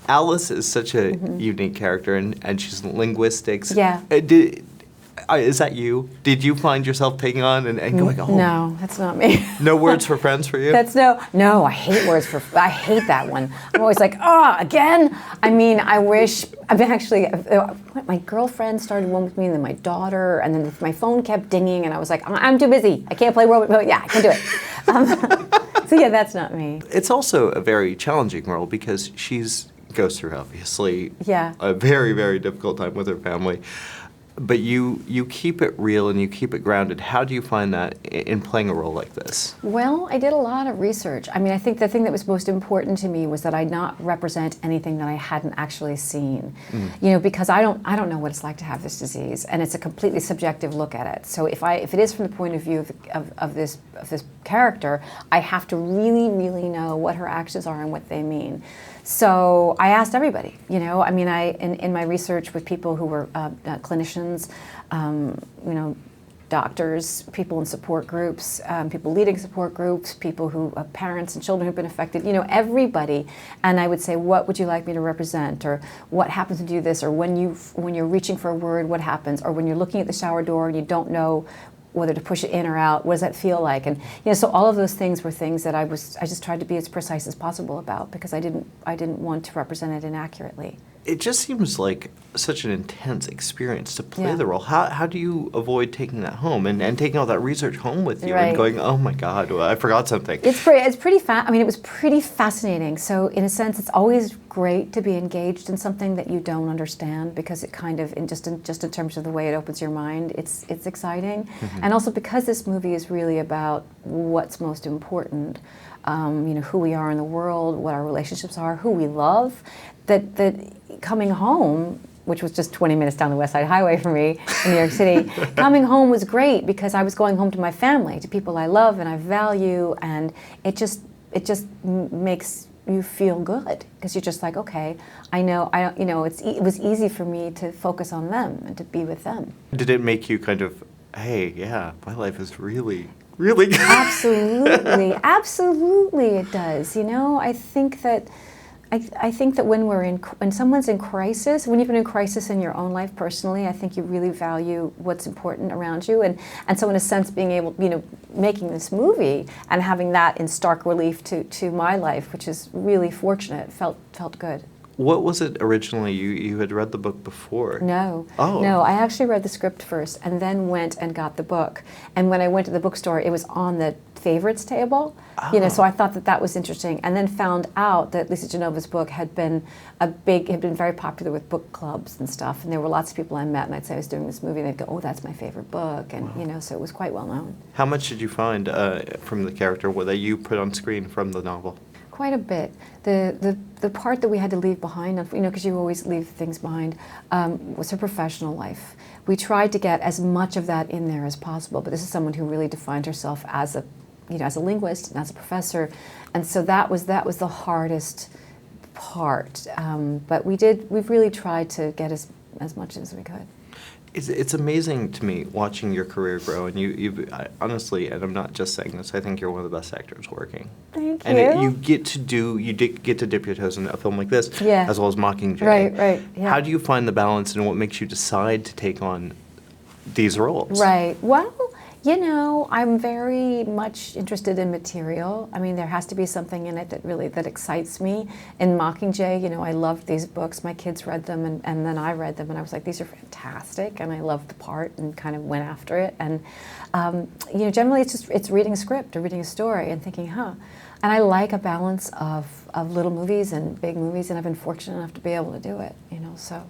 Alice is such a unique character, and she's linguistics. Yeah. Is that you? Did you find yourself taking on and going, oh. No, that's not me. No words for friends for you? No, I hate I hate that one. I'm always like, oh, again? I mean, actually, my girlfriend started one with me, and then my daughter, and then my phone kept dinging, and I was like, I'm too busy. I can't play World War. Yeah, I can do it. So yeah, that's not me. It's also a very challenging role because she goes through, obviously, yeah, a very, very difficult time with her family. But you keep it real and you keep it grounded. How do you find that in playing a role like this? Well, I did a lot of research. I mean, I think the thing that was most important to me was that I not represent anything that I hadn't actually seen. You know, because I don't know what it's like to have this disease, and it's a completely subjective look at it. So if it is from the point of view of this character, I have to really, really know what her actions are and what they mean. So I asked everybody, you know, I mean, in my research with people who were clinicians, you know, doctors, people in support groups, people leading support groups, people who, parents and children who've been affected, you know, everybody. And I would say, what would you like me to represent? Or what happens to do this? Or when you're reaching for a word, what happens? Or when you're looking at the shower door and you don't know whether to push it in or out, what does that feel like? And you know, so all of those things were things that I just tried to be as precise as possible about, because I didn't want to represent it inaccurately. It just seems like such an intense experience to play the role. How do you avoid taking that home and taking all that research home with you and going, oh my God, well, I forgot something? It was pretty fascinating. So in a sense, it's always great to be engaged in something that you don't understand, because it kind of, just in terms of the way it opens your mind, it's exciting. And also because this movie is really about what's most important, you know, who we are in the world, what our relationships are, who we love, that coming home, which was just 20 minutes down the West Side Highway for me in New York City, coming home was great because I was going home to my family, to people I love and I value, and it just makes you feel good, because you're just like, okay, it was easy for me to focus on them and to be with them. Did it make you kind of, hey, yeah, my life is really good? Absolutely, absolutely it does. You know, I think that when someone's in crisis, when you've been in crisis in your own life personally, I think you really value what's important around you, and so in a sense, being able, you know, making this movie and having that in stark relief to my life, which is really fortunate, felt good. What was it originally? You had read the book before? No. Oh. No, I actually read the script first and then went and got the book. And when I went to the bookstore, it was on the favorites table. Oh. You know, so I thought that was interesting, and then found out that Lisa Genova's book had been very popular with book clubs and stuff. And there were lots of people I met, and I'd say I was doing this movie, and they'd go, "Oh, that's my favorite book," and you know, so it was quite well known. How much did you find from the character that you put on screen from the novel? Quite a bit. The part that we had to leave behind, you know, because you always leave things behind, was her professional life. We tried to get as much of that in there as possible, but this is someone who really defined herself as a linguist and as a professor, and so that was the hardest part. But we've really tried to get as much as we could. It's amazing to me watching your career grow, and you honestly, and I'm not just saying this, I think you're one of the best actors working. Thank you. And you get to dip your toes in a film like this, as well as Mockingjay. Right. Yeah. How do you find the balance, and what makes you decide to take on these roles? Right. Well, you know, I'm very much interested in material. I mean, there has to be something in it that excites me. In Mockingjay, you know, I loved these books. My kids read them, and then I read them, and I was like, these are fantastic, and I loved the part and kind of went after it. And, you know, generally it's reading a script or reading a story and thinking, And I like a balance of little movies and big movies, and I've been fortunate enough to be able to do it, you know, so.